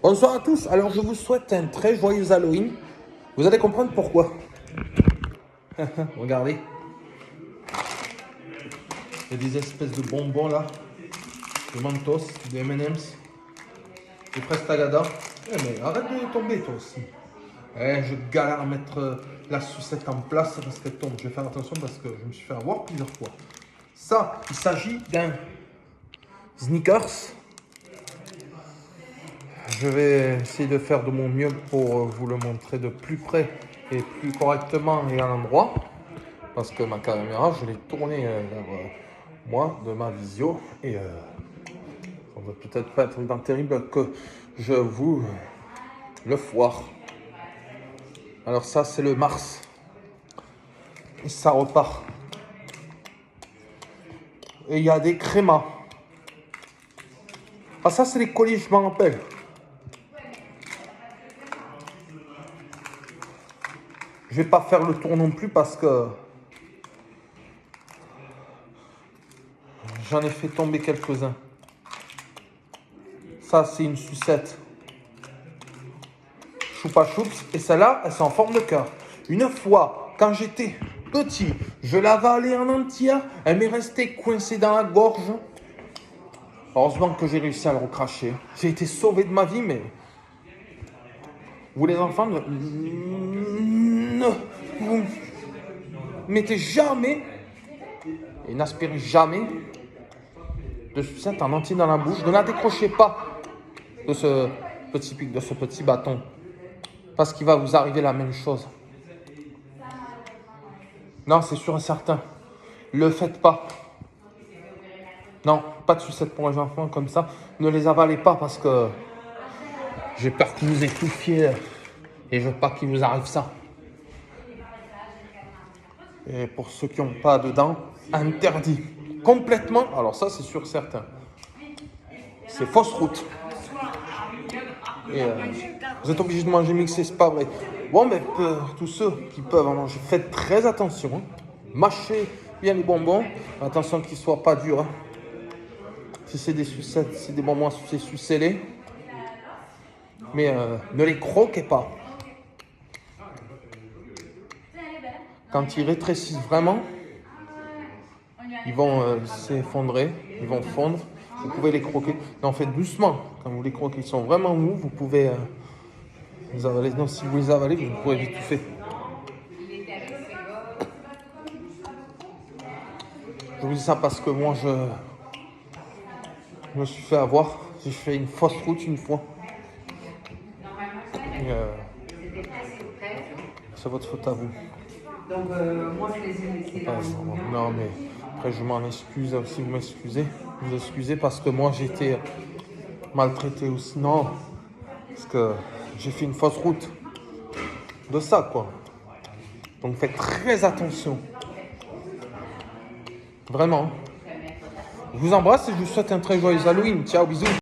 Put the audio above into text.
Bonsoir à tous, alors je vous souhaite un très joyeux Halloween. Vous allez comprendre pourquoi. Regardez. Il y a des espèces de bonbons là. De Mentos, de M&M's, de Prestagada. Eh mais arrête de tomber toi aussi. Je galère à mettre la sucette en place parce qu'elle tombe. Je vais faire attention parce que je me suis fait avoir plusieurs fois. Ça, il s'agit d'un Snickers. Je vais essayer de faire de mon mieux pour vous le montrer de plus près et plus correctement et à l'endroit. Parce que ma caméra, je l'ai tournée vers moi, de ma visio. Et ça ne va peut-être pas être tant terrible que je vous le foire. Alors ça, c'est le Mars. Et ça repart. Et il y a des crémas. Ah ça, c'est les colis, je m'en rappelle. Je vais pas faire le tour non plus parce que j'en ai fait tomber quelques-uns. Ça, c'est une sucette. Choupa Choups. Et celle-là, elles sont en forme de cœur. Une fois, quand j'étais petit, je l'avalais en entière. Elle m'est restée coincée dans la gorge. Heureusement que j'ai réussi à le recracher. J'ai été sauvé de ma vie, mais... Vous les enfants, ne vous mettez jamais et n'aspirez jamais de sucette en entier dans la bouche. Ne la décrochez pas de ce petit pic, de ce petit bâton. Parce qu'il va vous arriver la même chose. Non, c'est sûr et certain. Le faites pas. Non, pas de sucette pour les enfants comme ça. Ne les avalez pas parce que j'ai peur que vous étouffiez et je veux pas qu'il vous arrive ça. Et pour ceux qui n'ont pas de dents, interdit. Complètement. Alors ça, c'est sûr et certain. C'est fausse route. Et vous êtes obligé de manger mixé, c'est pas vrai. Bon, mais pour tous ceux qui peuvent en manger, faites très attention. Hein. Mâchez bien les bonbons. Attention qu'ils ne soient pas durs. Hein. Si c'est des sucettes, c'est des bonbons à sucer, sucez-les. Mais ne les croquez pas. Quand ils rétrécissent vraiment, ils vont s'effondrer, ils vont fondre. Vous pouvez les croquer. Non, faites doucement. Quand vous les croquez, ils sont vraiment mous. Vous pouvez les avaler. Non, si vous les avalez, vous pourrez les étouffer. Je vous dis ça parce que moi, je me suis fait avoir. J'ai fait une fausse route une fois. Et, c'est votre faute à vous. Donc, moi, je les ai laissés là. Non, mais après, je m'en excuse si vous m'excusez. Vous excusez parce que moi, j'ai été maltraité aussi. Non, parce que j'ai fait une fausse route de ça, quoi. Donc, faites très attention. Vraiment. Je vous embrasse et je vous souhaite un très joyeux Halloween. Ciao, bisous.